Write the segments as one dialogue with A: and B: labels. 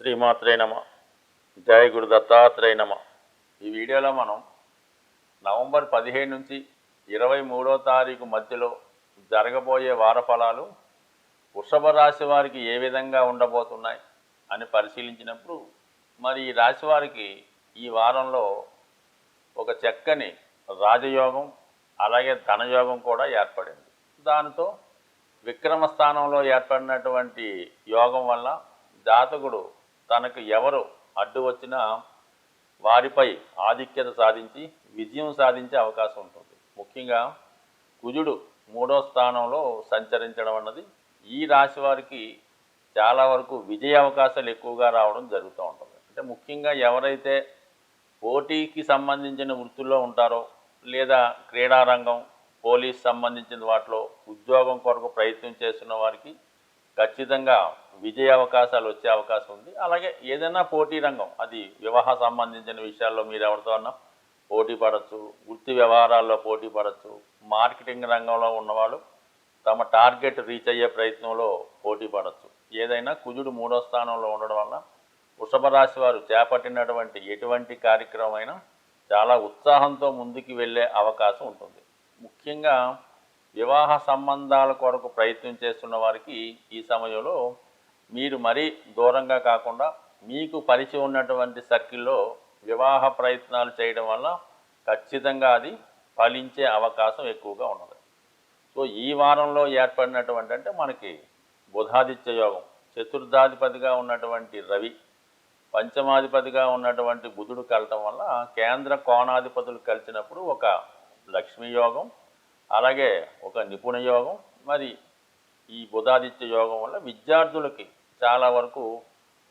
A: శ్రీమాత్రే నమ. జయ గురు దత్తాత్రేయ నమ. ఈ వీడియోలో మనం నవంబర్ 15 నుంచి 23వ తారీఖు మధ్యలో జరగబోయే వార ఫలాలు వృషభ రాశి వారికి ఏ విధంగా ఉండబోతున్నాయి అని పరిశీలించినప్పుడు మరి ఈ రాశి వారికి ఈ వారంలో ఒక చక్కని రాజయోగం అలాగే ధనయోగం కూడా ఏర్పడింది. దానితో విక్రమ స్థానంలో ఏర్పడినటువంటి యోగం వల్ల జాతకుడు తనకు ఎవరు అడ్డు వచ్చినా వారిపై ఆధిక్యత సాధించి విజయం సాధించే అవకాశం ఉంటుంది. ముఖ్యంగా కుజుడు 3వ స్థానంలో సంచరించడం అన్నది ఈ రాశి వారికి చాలా వరకు విజయ అవకాశాలు ఎక్కువగా రావడం జరుగుతూ ఉంటుంది. అంటే ముఖ్యంగా ఎవరైతే పోటీకి సంబంధించిన వృత్తుల్లో ఉంటారో లేదా క్రీడారంగం పోలీస్ సంబంధించిన వాటిలో ఉద్యోగం కొరకు ప్రయత్నం చేస్తున్న వారికి ఖచ్చితంగా విజయ అవకాశాలు వచ్చే అవకాశం ఉంది. అలాగే ఏదైనా పోటీ రంగం, అది వివాహ సంబంధించిన విషయాల్లో మీరు ఎవరితో అన్నా పోటీ పడవచ్చు, వృత్తి వ్యవహారాల్లో పోటీ పడవచ్చు, మార్కెటింగ్ రంగంలో ఉన్నవాళ్ళు తమ టార్గెట్ రీచ్ అయ్యే ప్రయత్నంలో పోటీ పడవచ్చు. ఏదైనా కుజుడు 3వ స్థానంలో ఉండడం వల్ల వృషభ రాశి వారు చేపట్టినటువంటి ఎటువంటి కార్యక్రమం అయినా చాలా ఉత్సాహంతో ముందుకు వెళ్ళే అవకాశం ఉంటుంది. ముఖ్యంగా వివాహ సంబంధాల కొరకు ప్రయత్నం చేస్తున్న వారికి ఈ సమయంలో మీరు మరీ దూరంగా కాకుండా మీకు పరిచయం ఉన్నటువంటి సర్కిల్లో వివాహ ప్రయత్నాలు చేయడం వల్ల ఖచ్చితంగా అది ఫలించే అవకాశం ఎక్కువగా ఉన్నది. సో ఈ వారంలో ఏర్పడినటువంటి అంటే మనకి బుధాదిత్య యోగం, చతుర్థాధిపతిగా ఉన్నటువంటి రవి, పంచమాధిపతిగా ఉన్నటువంటి బుధుడు కలటం వల్ల కేంద్ర కోణాధిపతులు కలిసినప్పుడు ఒక లక్ష్మీ యోగం, అలాగే ఒక నిపుణ యోగం. మరి ఈ బుధాదిత్య యోగం వల్ల విద్యార్థులకి చాలా వరకు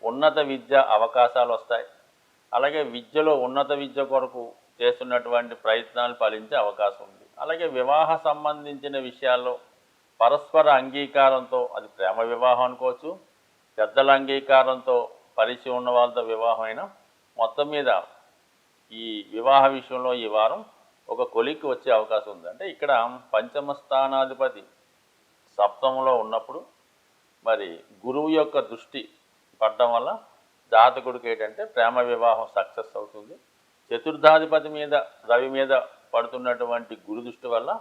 A: ఉన్నత విద్య అవకాశాలు వస్తాయి. అలాగే విద్యలో ఉన్నత విద్య కొరకు చేస్తున్నటువంటి ప్రయత్నాలు ఫలించే అవకాశం ఉంది. అలాగే వివాహ సంబంధించిన విషయాల్లో పరస్పర అంగీకారంతో, అది ప్రేమ వివాహం అనుకోవచ్చు, పెద్దల అంగీకారంతో పరిచయం ఉన్న వాళ్ళతో వివాహం అయినా మొత్తం మీద ఈ వివాహ విషయంలో ఈ వారం ఒక కొలిక్కి వచ్చే అవకాశం ఉంది. అంటే ఇక్కడ పంచమ స్థానాధిపతి సప్తమంలో ఉన్నప్పుడు మరి గురువు యొక్క దృష్టి పడడం వల్ల జాతకుడికి ఏంటంటే ప్రేమ వివాహం సక్సెస్ అవుతుంది. చతుర్థాధిపతి మీద రవి మీద పడుతున్నటువంటి గురు దృష్టి వల్ల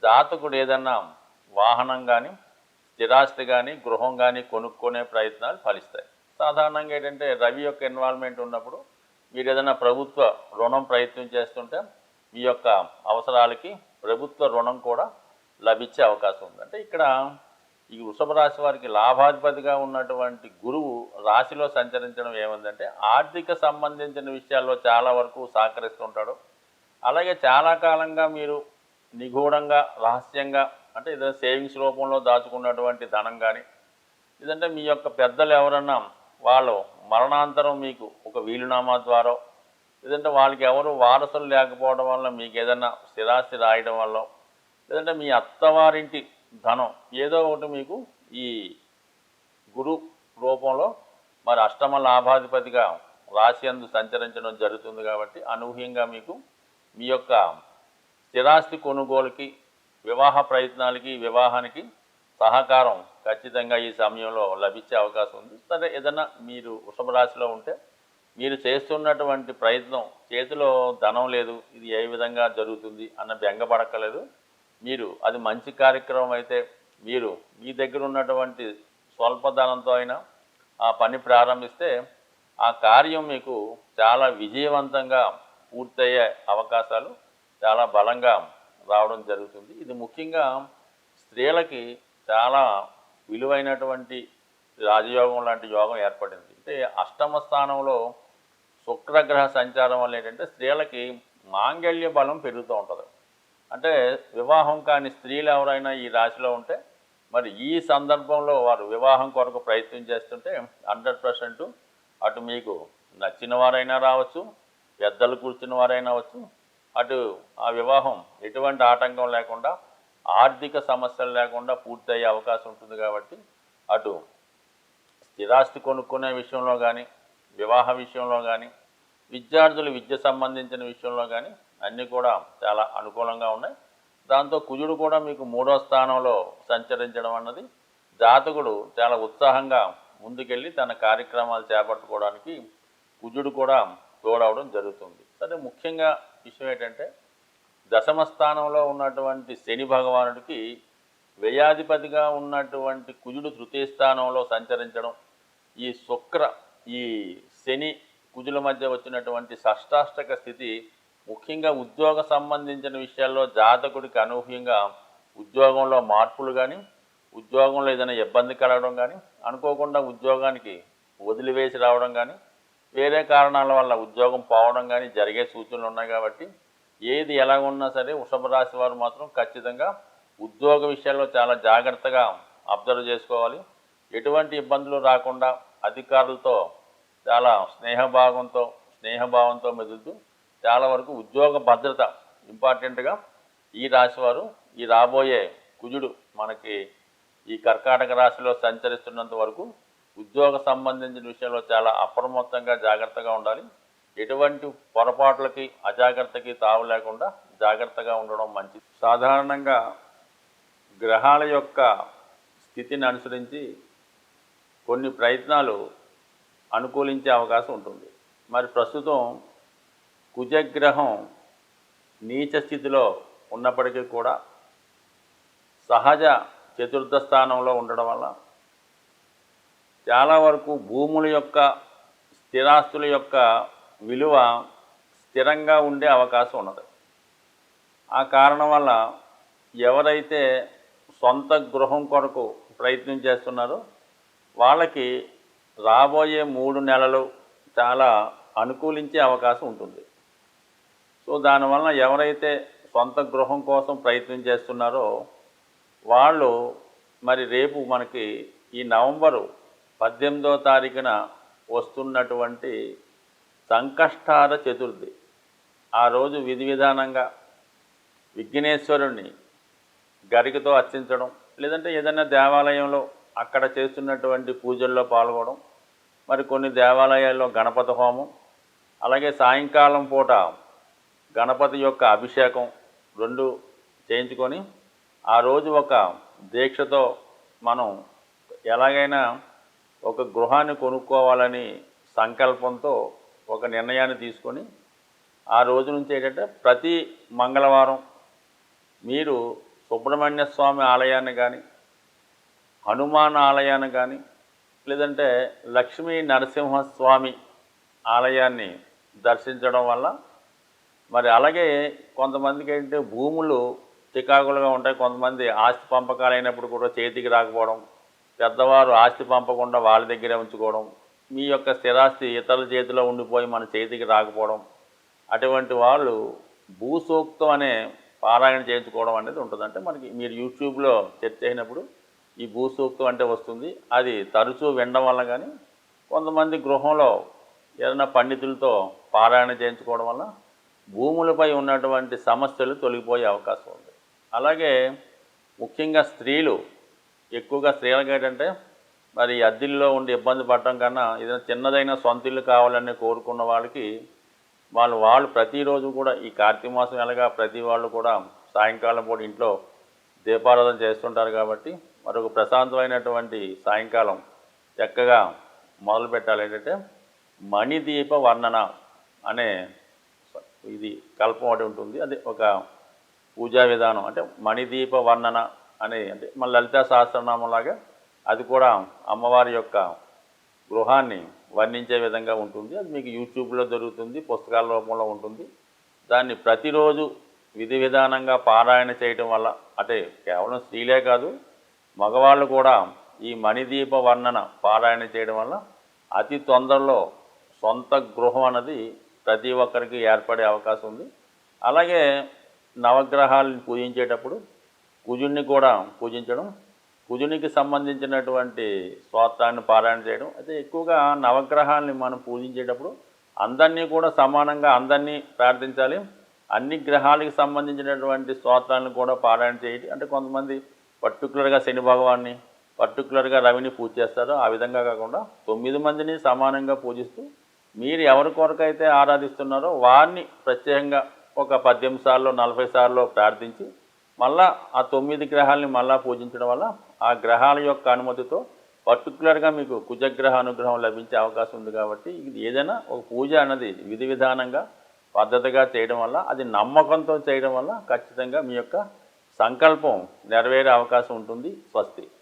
A: జాతకుడు ఏదన్నా వాహనం కానీ స్థిరాస్తి కానీ గృహం కానీ కొనుక్కునే ప్రయత్నాలు ఫలిస్తాయి. సాధారణంగా ఏంటంటే రవి యొక్క ఇన్వాల్వ్మెంట్ ఉన్నప్పుడు మీరు ఏదైనా ప్రభుత్వ రుణం ప్రయత్నం చేస్తుంటే మీ యొక్క అవసరాలకి ప్రభుత్వ రుణం కూడా లభించే అవకాశం ఉంది. అంటే ఇక్కడ ఈ వృషభ రాశి వారికి లాభాధిపతిగా ఉన్నటువంటి గురువు రాశిలో సంచరించడం ఏముందంటే ఆర్థిక సంబంధించిన విషయాల్లో చాలా వరకు సహకరిస్తుంటాడు. అలాగే చాలా కాలంగా మీరు నిగూఢంగా రహస్యంగా అంటే ఏదైనా సేవింగ్స్ రూపంలో దాచుకున్నటువంటి ధనం కానీ, లేదంటే మీ యొక్క పెద్దలు ఎవరన్నా వాళ్ళు మరణాంతరం మీకు ఒక వీలునామా ద్వారా, లేదంటే వాళ్ళకి ఎవరు వారసులు లేకపోవడం వల్ల మీకు ఏదైనా స్థిరాస్తి రాయడం వల్ల, లేదంటే మీ అత్తవారింటి ధనం ఏదో ఒకటి మీకు ఈ గురు రూపంలో మరి అష్టమ లాభాధిపతిగా రాశి అందు సంచరించడం జరుగుతుంది. కాబట్టి అనూహ్యంగా మీకు మీ యొక్క స్థిరాస్తి కొనుగోలుకి, వివాహ ప్రయత్నాలకి, వివాహానికి సహకారం ఖచ్చితంగా ఈ సమయంలో లభించే అవకాశం ఉంది. సరే, ఏదైనా మీరు వృషభ రాశిలో ఉంటే మీరు చేస్తున్నటువంటి ప్రయత్నం చేతిలో ధనం లేదు, ఇది ఏ విధంగా జరుగుతుంది అన్న బెంగపడక్కలేదు. మీరు అది మంచి కార్యక్రమం అయితే మీరు మీ దగ్గర ఉన్నటువంటి స్వల్ప ధనంతో అయినా ఆ పని ప్రారంభిస్తే ఆ కార్యం మీకు చాలా విజయవంతంగా పూర్తయ్యే అవకాశాలు చాలా బలంగా రావడం జరుగుతుంది. ఇది ముఖ్యంగా స్త్రీలకి చాలా విలువైనటువంటి రాజయోగం లాంటి యోగం ఏర్పడింది. అంటే అష్టమ స్థానంలో శుక్రగ్రహ సంచారం వల్ల ఏంటంటే స్త్రీలకి మాంగళ్య బలం పెరుగుతూ ఉంటుంది. అంటే వివాహం కాని స్త్రీలు ఎవరైనా ఈ రాశిలో ఉంటే మరి ఈ సందర్భంలో వారు వివాహం కొరకు ప్రయత్నం చేస్తుంటే 100% అటు మీకు నచ్చిన వారైనా రావచ్చు, పెద్దలు కూర్చున్న వారైనా అవచ్చు, అటు ఆ వివాహం ఎటువంటి ఆటంకం లేకుండా ఆర్థిక సమస్యలు లేకుండా పూర్తయ్యే అవకాశం ఉంటుంది. కాబట్టి అటు స్థిరాస్తి కొనుక్కునే విషయంలో కానీ, వివాహ విషయంలో కానీ, విద్యార్థులు విద్య సంబంధించిన విషయంలో కానీ అన్నీ కూడా చాలా అనుకూలంగా ఉన్నాయి. దాంతో కుజుడు కూడా మీకు 3వ స్థానంలో సంచరించడం అన్నది జాతకుడు చాలా ఉత్సాహంగా ముందుకెళ్ళి తన కార్యక్రమాలు చేపట్టుకోవడానికి కుజుడు కూడా తోడవడం జరుగుతుంది. సరే, ముఖ్యంగా విషయం ఏంటంటే దశమ స్థానంలో ఉన్నటువంటి శని భగవానుడికి వ్యయాధిపతిగా ఉన్నటువంటి కుజుడు తృతీయ స్థానంలో సంచరించడం, ఈ శని కుజుల మధ్య వచ్చినటువంటి షష్టాష్టక స్థితి ముఖ్యంగా ఉద్యోగ సంబంధించిన విషయాల్లో జాతకుడికి అనూహ్యంగా ఉద్యోగంలో మార్పులు కానీ, ఉద్యోగంలో ఏదైనా ఇబ్బంది కలగడం కానీ, అనుకోకుండా ఉద్యోగానికి వదిలివేసి రావడం కానీ, వేరే కారణాల వల్ల ఉద్యోగం పోవడం కానీ జరిగే సూచనలు ఉన్నాయి. కాబట్టి ఏది ఎలా ఉన్నా సరే వృషభ రాశి వారు మాత్రం ఖచ్చితంగా ఉద్యోగ విషయాల్లో చాలా జాగ్రత్తగా అబ్జర్వ్ చేసుకోవాలి. ఎటువంటి ఇబ్బందులు రాకుండా అధికారులతో చాలా స్నేహభావంతో మెదులుతూ చాలా వరకు ఉద్యోగ భద్రత ఇంపార్టెంట్గా ఈ రాశివారు ఈ రాబోయే కుజుడు మనకి ఈ కర్కాటక రాశిలో సంచరిస్తున్నంత వరకు ఉద్యోగ సంబంధించిన విషయంలో చాలా అప్రమత్తంగా జాగ్రత్తగా ఉండాలి. ఎటువంటి పొరపాట్లకి అజాగ్రత్తకి తావు లేకుండా జాగ్రత్తగా ఉండడం మంచిది. సాధారణంగా గ్రహాల యొక్క స్థితిని అనుసరించి కొన్ని ప్రయత్నాలు అనుకూలించే అవకాశం ఉంటుంది. మరి ప్రస్తుతం కుజగ్రహం నీచ స్థితిలో ఉన్నప్పటికీ కూడా సహజ చతుర్థ స్థానంలో ఉండడం వల్ల చాలా వరకు భూముల యొక్క స్థిరాస్తుల యొక్క విలువ స్థిరంగా ఉండే అవకాశం ఉన్నది. ఆ కారణం వల్ల ఎవరైతే సొంత గృహం కొరకు ప్రయత్నం చేస్తున్నారో వాళ్ళకి రాబోయే 3 నెలలు చాలా అనుకూలించే అవకాశం ఉంటుంది. సో దానివల్ల ఎవరైతే సొంత గృహం కోసం ప్రయత్నం చేస్తున్నారో వాళ్ళు మరి రేపు మనకి ఈ నవంబరు 18వ తారీఖున వస్తున్నటువంటి సంకష్టార చతుర్థి, ఆ రోజు విధి విధానంగా విఘ్నేశ్వరుణ్ణి గరికతో అర్చించడం, లేదంటే ఏదైనా దేవాలయంలో అక్కడ చేస్తున్నటువంటి పూజల్లో పాల్గొనడం, మరి కొన్ని దేవాలయాల్లో గణపతి హోమం, అలాగే సాయంకాలం పూట గణపతి యొక్క అభిషేకం 2 చేయించుకొని ఆ రోజు ఒక దీక్షతో మనం ఎలాగైనా ఒక గృహాన్ని కొనుక్కోవాలని సంకల్పంతో ఒక నిర్ణయాన్ని తీసుకొని ఆ రోజు నుంచి ఏంటంటే ప్రతి మంగళవారం మీరు సుబ్రహ్మణ్య స్వామి ఆలయాన్ని కానీ, హనుమాన్ ఆలయాన్ని కానీ, లేదంటే లక్ష్మీ నరసింహస్వామి ఆలయాన్ని దర్శించడం వల్ల మరి అలాగే కొంతమందికి ఏంటంటే భూములు చికాకులుగా ఉంటాయి. కొంతమంది ఆస్తి పంపకాలు అయినప్పుడు కూడా చేతికి రాకపోవడం, పెద్దవారు ఆస్తి పంపకుండా వాళ్ళ దగ్గరే ఉంచుకోవడం, మీ యొక్క స్థిరాస్తి ఇతరుల చేతిలో ఉండిపోయి మన చేతికి రాకపోవడం, అటువంటి వాళ్ళు భూసూక్తం అనే పారాయణ చేయించుకోవడం అనేది ఉంటుంది. అంటే మనకి మీరు యూట్యూబ్లో సెర్చ్ చేసినప్పుడు ఈ భూసూక్తం అంటే వస్తుంది. అది తరచూ వినడం వల్ల కానీ, కొంతమంది గృహంలో ఏదైనా పండితులతో పారాయణ చేయించుకోవడం వల్ల భూములపై ఉన్నటువంటి సమస్యలు తొలగిపోయే అవకాశం ఉంది. అలాగే ముఖ్యంగా ఎక్కువగా స్త్రీలకు ఏంటంటే మరి అద్దెల్లో ఉండి ఇబ్బంది పడటం కన్నా ఏదైనా చిన్నదైనా సొంత ఇల్లు కావాలని కోరుకున్న వాళ్ళకి వాళ్ళు ప్రతిరోజు కూడా ఈ కార్తీక మాసం ఎలాగా ప్రతి వాళ్ళు కూడా సాయంకాలం పూట ఇంట్లో దీపారాధన చేస్తుంటారు. కాబట్టి మరొక ప్రశాంతమైనటువంటి సాయంకాలం చక్కగా మొదలు పెట్టాలి. ఏంటంటే మణిదీప వర్ణన అనే ఇది కల్పం ఒకటి ఉంటుంది. అది ఒక పూజా విధానం. అంటే మణిదీప వర్ణన అనే అంటే మన లలితా సహస్రనామంలాగా అది కూడా అమ్మవారి యొక్క గృహాన్ని వర్ణించే విధంగా ఉంటుంది. అది మీకు యూట్యూబ్లో దొరుకుతుంది, పుస్తకాల రూపంలో ఉంటుంది. దాన్ని ప్రతిరోజు విధి విధానంగా పారాయణ చేయటం వల్ల అంటే కేవలం స్త్రీలే కాదు మగవాళ్ళు కూడా ఈ మణిదీప వర్ణన పారాయణ చేయడం వల్ల అతి తొందరలో సొంత గృహం అన్నది ప్రతి ఒక్కరికి ఏర్పడే అవకాశం ఉంది. అలాగే నవగ్రహాలను పూజించేటప్పుడు కుజుడిని కూడా పూజించడం, కుజునికి సంబంధించినటువంటి స్తోత్రాన్ని పారాయణ చేయడం. అయితే ఎక్కువగా నవగ్రహాలని మనం పూజించేటప్పుడు అందరినీ కూడా సమానంగా అందరినీ ప్రార్థించాలి. అన్ని గ్రహాలకు సంబంధించినటువంటి స్తోత్రాలను కూడా పారాయణ చేయాలి. అంటే కొంతమంది పర్టికులర్గా శని భగవాన్ని, పర్టికులర్గా రవిని పూజ చేస్తారు. ఆ విధంగా కాకుండా 9 మందిని సమానంగా పూజిస్తూ మీరు ఎవరి కొరకైతే ఆరాధిస్తున్నారో వారిని ప్రత్యేకంగా ఒక 18 సార్లు 40 సార్లు ప్రార్థించి మళ్ళా ఆ 9 గ్రహాలని మళ్ళా పూజించడం వల్ల ఆ గ్రహాల యొక్క అనుమతితో పర్టికులర్గా మీకు కుజగ్రహ అనుగ్రహం లభించే అవకాశం ఉంది కాబట్టి ఇది ఏదైనా ఒక పూజ అన్నది విధి విధానంగా పద్ధతిగా చేయడం వల్ల అది నమ్మకంతో చేయడం వల్ల ఖచ్చితంగా మీ యొక్క సంకల్పం నెరవేరే అవకాశం ఉంటుంది. స్వస్తి.